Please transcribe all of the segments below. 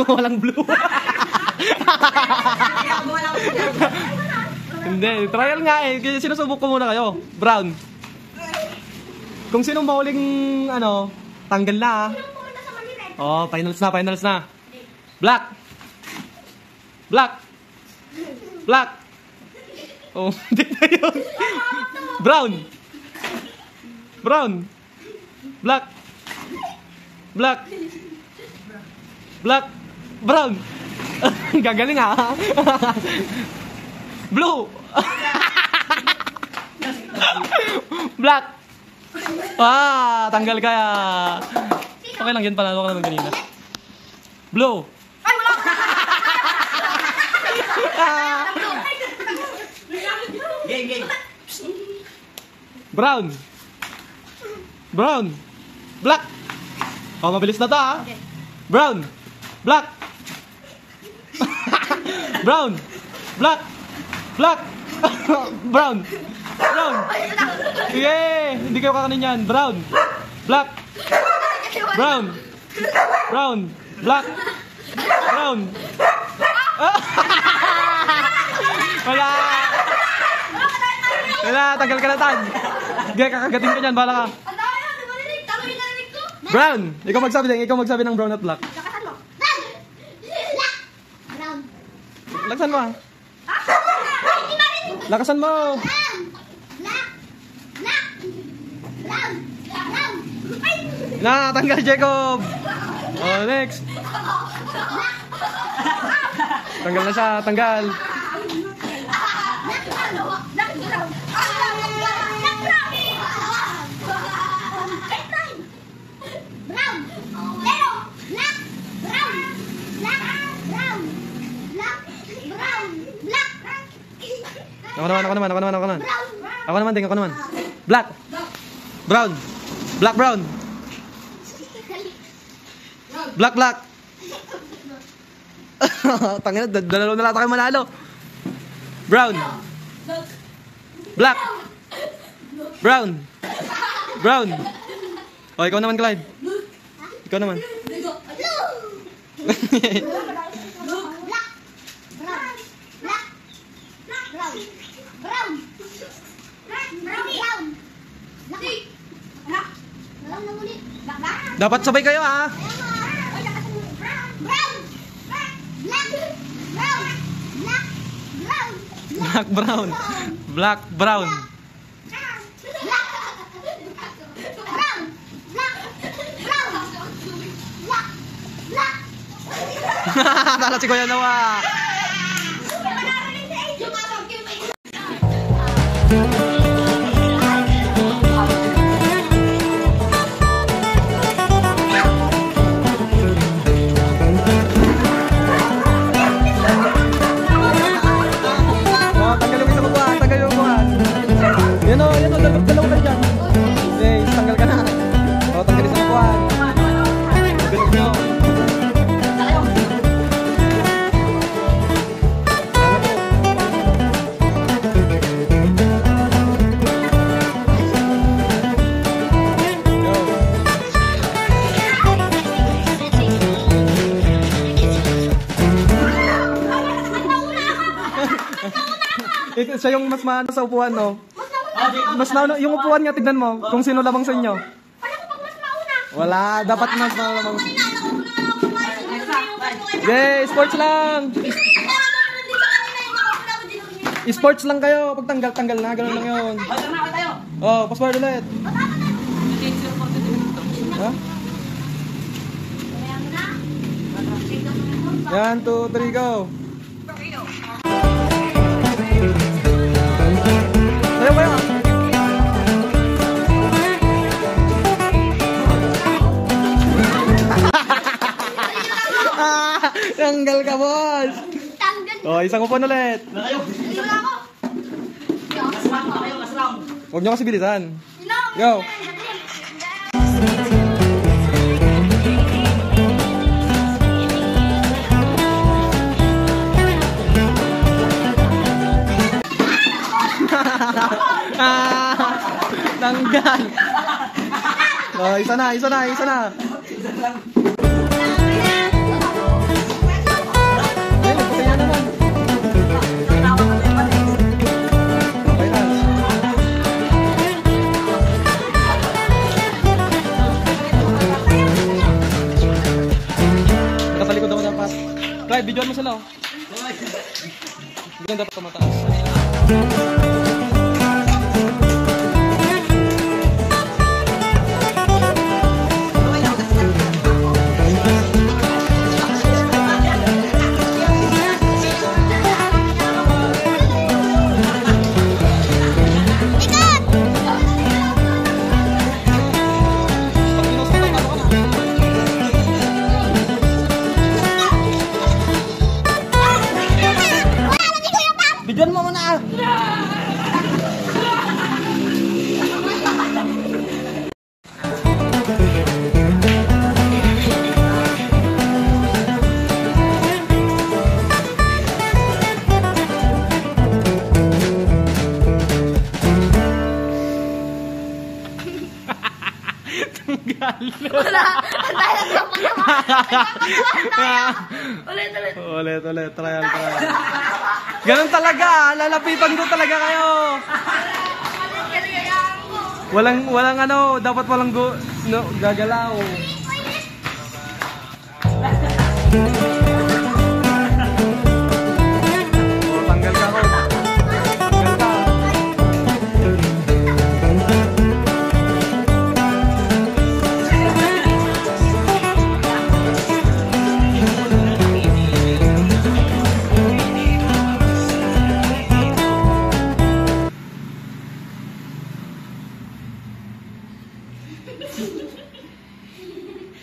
Walang blue. Hindi, trial nga eh. Sinusubok ko muna kayo. Brown. Kung sinong mahuling ano, tanggal na ah. Oh, finals na. Black. Black. Black. Oh, hindi na yun. Brown. Brown. Black. Black. Black. Brown. Gagaling ah. Blue. Black. Ah, tanggal kaya. Okay lang yan, panalo ka naman kanina. Blue. Ay, wala. Game. Brown. Brown. Black. Oh, mabilis na to ah. Brown. Black. Brown. Black. Black. Brown. Brown. Yeah, hindi kayo kakanin yan. Brown. Black. Brown. Brown. Black. Brown. Wala. Wala, tagal ka na tan. Hindi, kakagating ka dyan, bahala ka. Brown. Ikaw magsabi ng brown at black. Lakasan mo ah. Lakasan mo. Na, tanggal Jacob. Oh, next. Tanggal na siya, tanggal. Ako naman. Black. Brown. Black, brown. Black. Tangina, dalawa na lang tayo manalo. Brown. Black. Brown. Brown. Oh, ikaw naman, Clyde. Ikaw naman. Dapat sabay kayo ha. Black, brown. Black, brown. Tala si Kuya Noah. Dalawa kayo dyan. Okay, tanggal ka na. O, tanggalin sa kuwan. Bilog nyo. Go. Siya yung mas maano sa upuan, no? Mas nauna, yung upuan nga, tignan mo kung sino lamang sa inyo. Wala, dapat mas lamang. Yay, sports lang. Sports lang kayo, pag tanggal na, ganoon lang yun. Oh, password ulit. Ha? Yan, 2, 3, go. Ayaw. Tanggal ka, boss. Oh, isang upuan ulit. Huwag nyo kasi bilisan. Go. Tanggal. Oh, isa na. naman. Okay na. Nakasalikod ako dapat. Clyde, videoan mo sila oh. Ganyan dapat tumataas. Bidyan mo muna ah! Wala! Ulit. Ulit. Trial. Ganun talaga. Lalapitan ko talaga kayo. Walang ano. Dapat walang gagalaw. Oh, tanggal ka ko.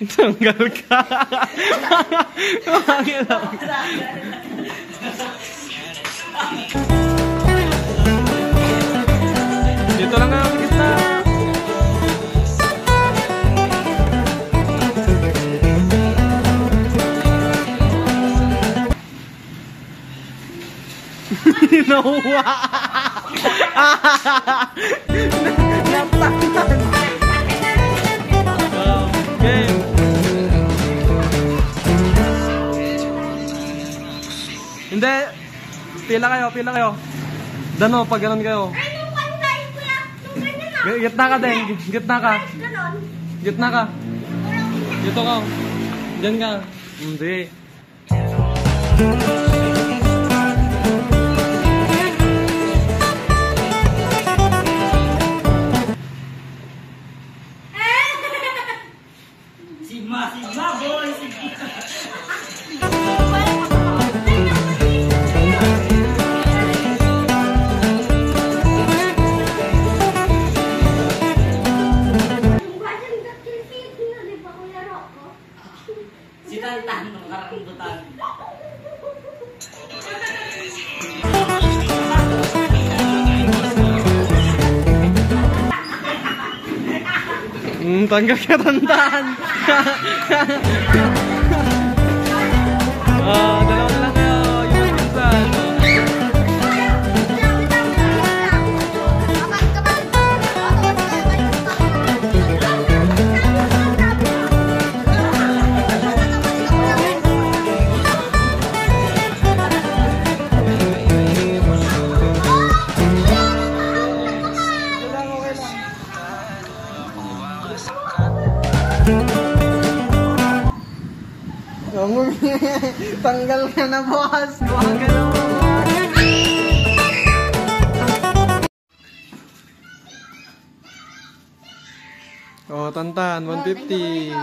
Tanggal ka. Tanggal ka. Dito lang ang kita. Nawa. Nataktan. Game. Hindi. Pila kayo. Dano, pag ganon kayo. Gitna ka din. Gitna ka. Dito ka. Diyan ka. Hindi. Sigma boy! Si Tantan, nakarambutan. Tanggal ka Tantan. Dalawa na lang kayo. Yung minsan. Tanggal ka na, boss. Buwag ka na, boss. Oh, Tantan, 150.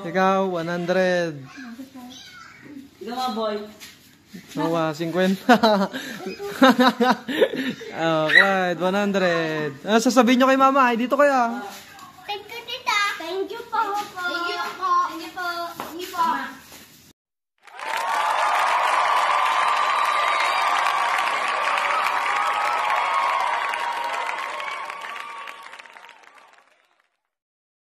Ikaw, 100. Ikaw boy. Nawa, 50. Oh, Clyde, 100. Sasabihin nyo kay mama, dito kaya.